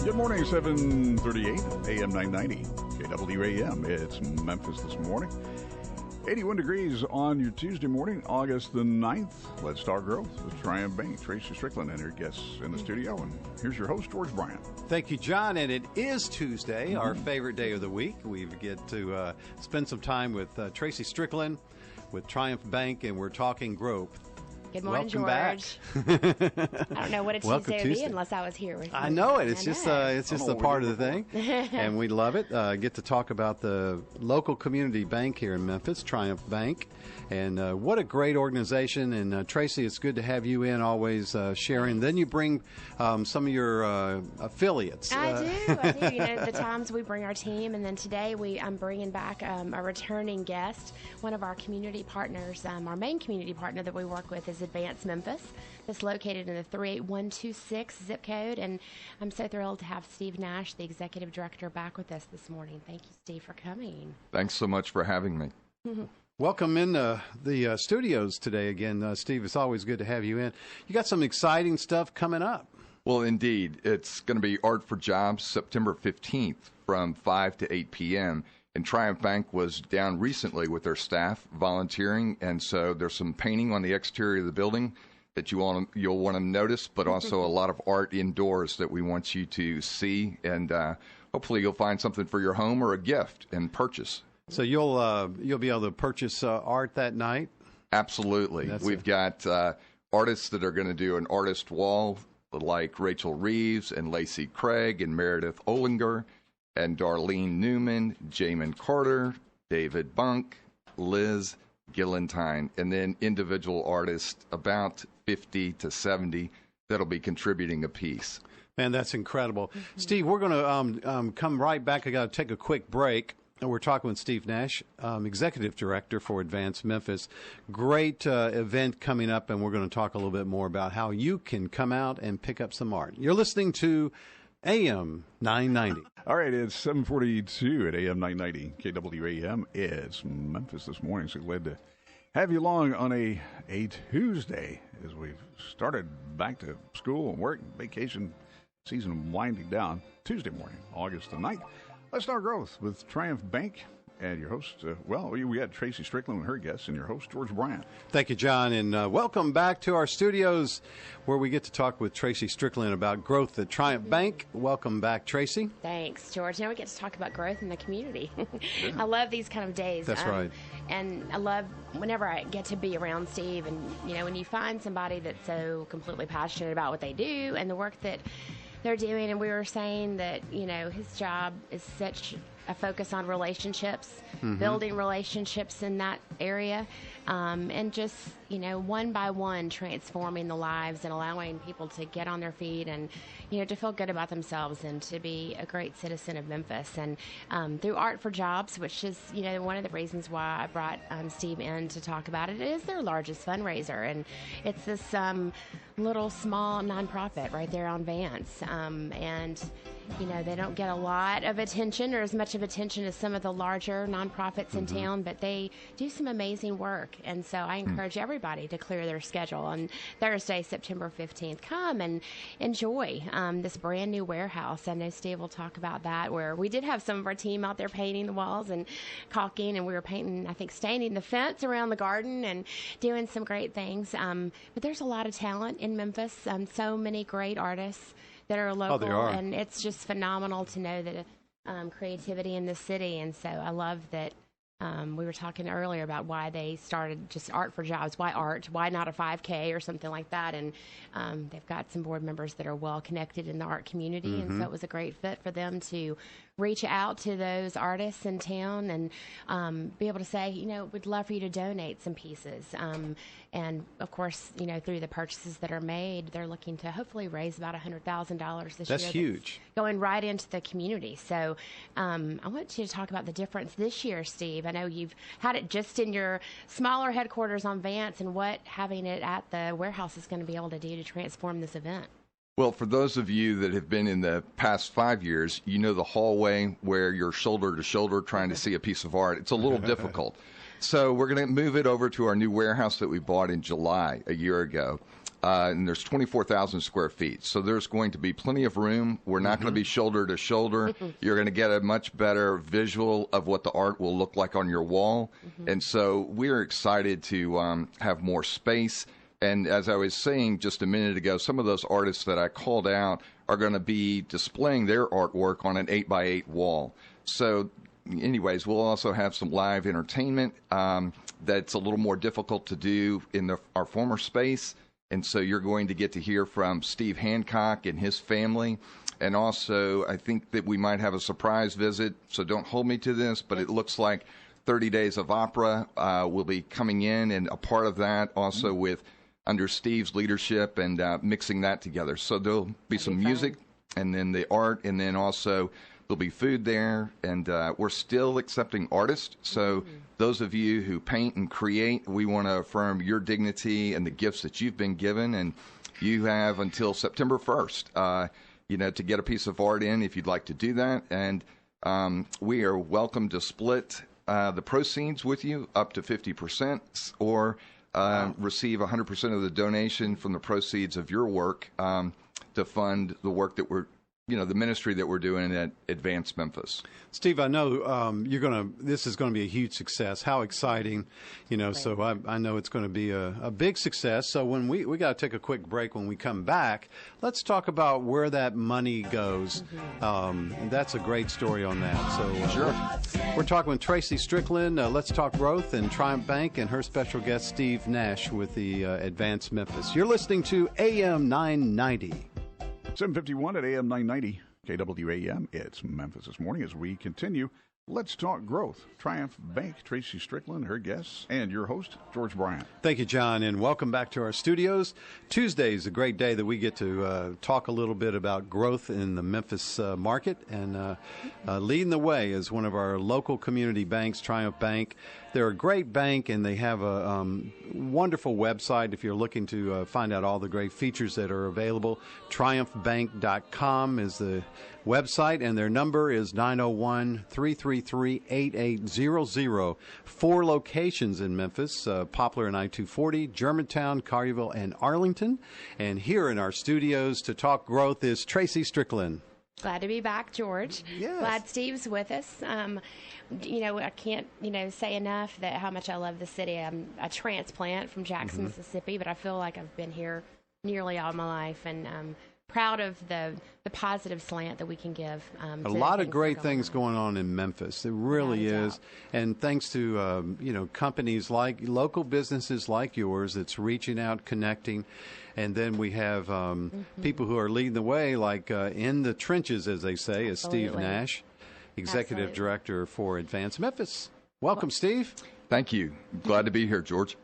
Good morning, 7:38 AM 990 KWAM. It's Memphis this morning. 81 degrees on your Tuesday morning, August the 9th. Let's start growth with Triumph Bank. Tracy Strickland and her guests in the studio. And here's your host, George Bryant. Thank you, John. And it is Tuesday, our favorite day of the week. We get to spend some time with Tracy Strickland with Triumph Bank, and we're talking growth. Good morning, Welcome George. back. I don't know what a Tuesday would be unless I was here with you. I know it. It's just a part of the thing, and we love it. Get to talk about the local community bank here in Memphis, Triumph Bank, and what a great organization. And Tracy, it's good to have you in, always sharing. Then you bring some of your affiliates. I do. You know, the times we bring our team, and then today I'm bringing back a returning guest, one of our community partners. Our main community partner that we work with is Advance Memphis. That's located in the 38126 zip code, and I'm so thrilled to have Steve Nash, the executive director, back with us this morning. Thank you, Steve, for coming. Thanks so much for having me. Welcome in the studios today again, Steve. It's always good to have you in. You got some exciting stuff coming up. Well, indeed. It's going to be Art for Jobs September 15th from 5 to 8 p.m. And Triumph Bank was down recently with their staff volunteering, and so there's some painting on the exterior of the building that you'll want to notice, but also a lot of art indoors that we want you to see, and hopefully you'll find something for your home or a gift and purchase. So you'll be able to purchase art that night? Absolutely. We've got artists that are going to do an artist wall like Rachel Reeves and Lacey Craig and Meredith Olinger and Darlene Newman, Jamin Carter, David Bunk, Liz Gillentine, and then individual artists, about 50 to 70, that'll be contributing a piece. Man, that's incredible. Steve, we're going to come right back. I got to take a quick break. We're talking with Steve Nash, Executive Director for Advance Memphis. Great event coming up, and we're going to talk a little bit more about how you can come out and pick up some art. You're listening to AM 990. All right, it's 7:42 at AM 990 KWAM. It's Memphis this morning, so glad to have you along on a Tuesday as we've started back to school and work and vacation season winding down. Tuesday morning, August the 9th. Let's start growth with Triumph Bank. And your host, we had Tracy Strickland and her guests, and your host, George Bryant. Thank you, John, and welcome back to our studios where we get to talk with Tracy Strickland about growth at Triumph Bank. Welcome back, Tracy. Thanks, George. Now we get to talk about growth in the community. Yeah. I love these kind of days. That's right. And I love whenever I get to be around Steve, and, you know, when you find somebody that's so completely passionate about what they do and the work that they're doing, and we were saying that, you know, his job is such a focus on relationships, building relationships in that area, and just, you know, one by one transforming the lives and allowing people to get on their feet and, you know, to feel good about themselves and to be a great citizen of Memphis. And through Art for Jobs, which is, you know, one of the reasons why I brought Steve in to talk about it, it is their largest fundraiser. And it's this little small nonprofit right there on Vance. And, you know, they don't get a lot of attention or as much of attention as some of the larger nonprofits in town, but they do some amazing work. And so I encourage everybody to clear their schedule on Thursday, September 15th. Come and enjoy this brand new warehouse. I know Steve will talk about that, where we did have some of our team out there painting the walls and caulking, and we were painting, I think, staining the fence around the garden and doing some great things. But there's a lot of talent in Memphis, so many great artists that are local, they are. And it's just phenomenal to know the creativity in the city. And so I love that we were talking earlier about why they started just Art for Jobs. Why art? Why not a 5K or something like that? And they've got some board members that are well connected in the art community, and so it was a great fit for them to reach out to those artists in town and be able to say, you know, we'd love for you to donate some pieces. And of course, you know, through the purchases that are made, they're looking to hopefully raise about $100,000 this year. That's huge. Going right into the community. So I want you to talk about the difference this year, Steve. I know you've had it just in your smaller headquarters on Vance, and what having it at the warehouse is going to be able to do to transform this event. Well, for those of you that have been in the past 5 years, you know the hallway where you're shoulder to shoulder trying to see a piece of art. It's a little difficult. So we're going to move it over to our new warehouse that we bought in July a year ago. And there's 24,000 square feet. So there's going to be plenty of room. We're not going to be shoulder to shoulder. You're going to get a much better visual of what the art will look like on your wall. And so we're excited to have more space. And as I was saying just a minute ago, some of those artists that I called out are going to be displaying their artwork on an 8x8 wall. So anyways, we'll also have some live entertainment that's a little more difficult to do in our former space. And so you're going to get to hear from Steve Hancock and his family. And also, I think that we might have a surprise visit, so don't hold me to this, but it looks like 30 Days of Opera will be coming in, and a part of that also with under Steve's leadership and mixing that together. So there'll be some music and then the art, and then also there'll be food there, and we're still accepting artists. So those of you who paint and create, we want to affirm your dignity and the gifts that you've been given, and you have until September 1st, to get a piece of art in if you'd like to do that. And we are welcome to split the proceeds with you up to 50%, or receive 100% of the donation from the proceeds of your work to fund the work that the ministry that we're doing at Advance Memphis. Steve, I know this is going to be a huge success. How exciting, so I know it's going to be a big success. So when we got to take a quick break. When we come back, let's talk about where that money goes. And that's a great story on that. So Sure. We're talking with Tracy Strickland, Let's Talk Growth, and Triumph Bank, and her special guest, Steve Nash, with the Advance Memphis. You're listening to AM 990. 7:51 at AM 990 KWAM. It's Memphis This Morning as we continue. Let's Talk Growth. Triumph Bank, Tracy Strickland, her guests, and your host, George Bryant. Thank you, John, and welcome back to our studios. Tuesday is a great day that we get to talk a little bit about growth in the Memphis market, and leading the way is one of our local community banks, Triumph Bank. They're a great bank, and they have a wonderful website if you're looking to find out all the great features that are available. TriumphBank.com is the website, and their number is 901-333-8800. 4 locations in Memphis, Poplar and I-240, Germantown, Collierville, and Arlington. And here in our studios to talk growth is Tracy Strickland. Glad to be back, George. Yes. Glad Steve's with us. I can't, say enough that how much I love the city. I'm a transplant from Jackson, Mississippi, but I feel like I've been here nearly all my life, and proud of the positive slant that we can give. A lot of great things going on in Memphis. It really is. And thanks to, companies like local businesses like yours that's reaching out, connecting. And then we have people who are leading the way, like in the trenches, as they say, as Steve Nash, Executive Director for Advance Memphis. Welcome, Steve. Thank you. Glad to be here, George.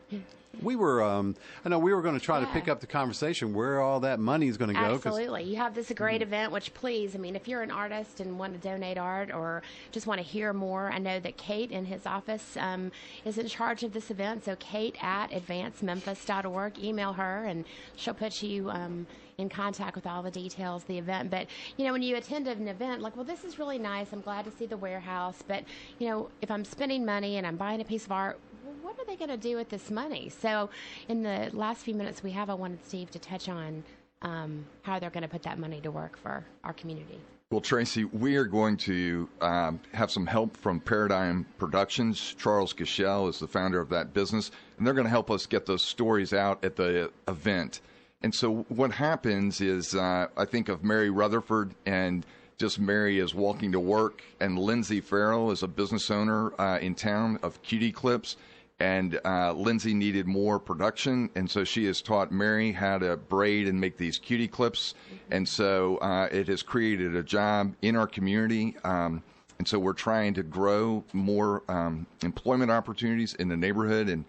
We were, I know we were going to try to pick up the conversation where all that money is going to go. Absolutely. You have this great event, which please, if you're an artist and want to donate art or just want to hear more, I know that Kate in his office is in charge of this event. So Kate at advancememphis.org, email her and she'll put you in contact with all the details of the event. But, when you attend an event, like, well, this is really nice. I'm glad to see the warehouse. But, if I'm spending money and I'm buying a piece of art, what are they going to do with this money? So in the last few minutes we have, I wanted Steve to touch on how they're going to put that money to work for our community. Well, Tracy, we are going to have some help from Paradigm Productions. Charles Gashel is the founder of that business, and they're going to help us get those stories out at the event. And so what happens is I think of Mary Rutherford, and just Mary is walking to work, and Lindsay Farrell is a business owner in town of Cutie Clips. And Lindsay needed more production, and so she has taught Mary how to braid and make these cutie clips. And so it has created a job in our community. And so we're trying to grow more employment opportunities in the neighborhood. And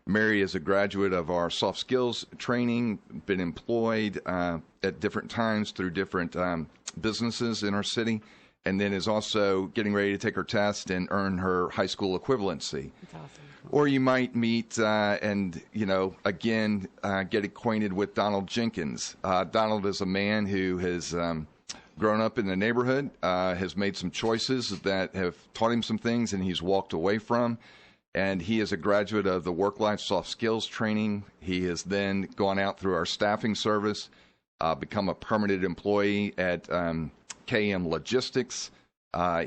Mary is a graduate of our soft skills training, been employed at different times through different businesses in our city, and then is also getting ready to take her test and earn her high school equivalency. That's awesome. Or you might meet and, get acquainted with Donald Jenkins. Donald is a man who has grown up in the neighborhood, has made some choices that have taught him some things and he's walked away from. And he is a graduate of the Work-Life Soft Skills training. He has then gone out through our staffing service, become a permanent employee at KWAM Logistics.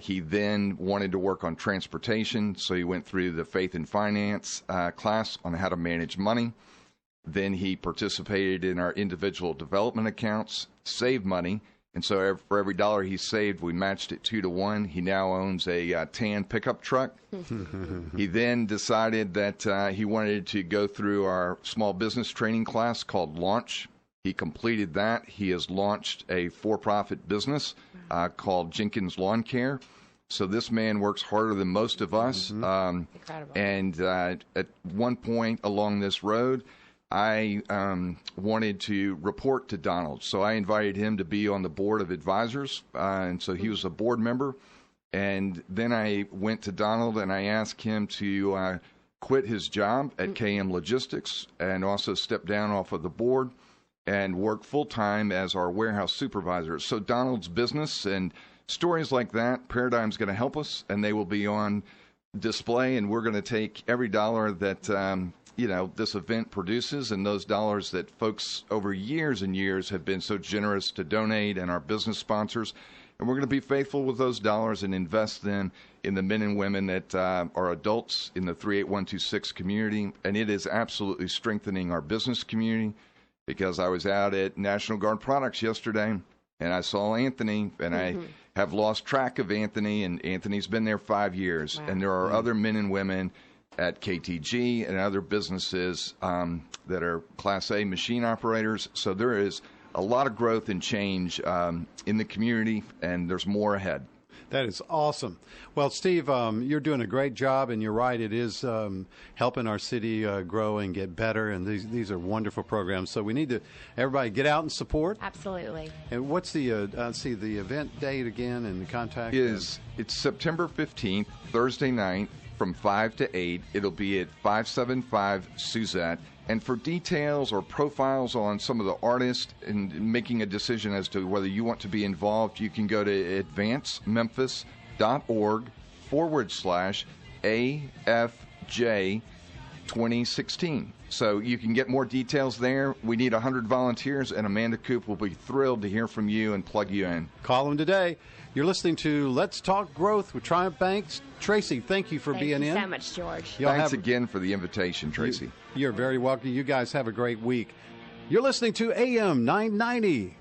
He then wanted to work on transportation, so he went through the Faith and Finance class on how to manage money. Then he participated in our individual development accounts, saved money, and so for every dollar he saved, we matched it 2-to-1. He now owns a tan pickup truck. He then decided that he wanted to go through our small business training class called Launch. He completed that. He has launched a for-profit business called Jenkins Lawn Care. So this man works harder than most of us. Incredible. And at one point along this road, I wanted to report to Donald. So I invited him to be on the board of advisors. And so he was a board member. And then I went to Donald and I asked him to quit his job at KWAM Logistics and also step down off of the board and work full-time as our warehouse supervisor. So Donald's business and stories like that, Paradigm's going to help us, and they will be on display, and we're going to take every dollar that this event produces and those dollars that folks over years and years have been so generous to donate and our business sponsors, and we're going to be faithful with those dollars and invest them in the men and women that are adults in the 38126 community, and it is absolutely strengthening our business community. Because I was out at National Guard Products yesterday, and I saw Anthony, and I have lost track of Anthony, and Anthony's been there 5 years. Wow. And there are other men and women at KTG and other businesses that are Class A machine operators. So there is a lot of growth and change in the community, and there's more ahead. That is awesome. Well, Steve, you're doing a great job, and you're right. It is helping our city grow and get better, and these are wonderful programs. So we need to everybody get out and support. Absolutely. And what's the the event date again and the contact? It's September 15th, Thursday night from 5 to 8. It'll be at 575 Suzette. And for details or profiles on some of the artists and making a decision as to whether you want to be involved, you can go to advancememphis.org/AFJ 2016. So you can get more details there. We need 100 volunteers, and Amanda Coop will be thrilled to hear from you and plug you in. Call them today. You're listening to Let's Talk Growth with Triumph Banks. Tracy, thank you for being in. Thank you so much, George. Thanks again for the invitation, Tracy. You're very welcome. You guys have a great week. You're listening to AM 990.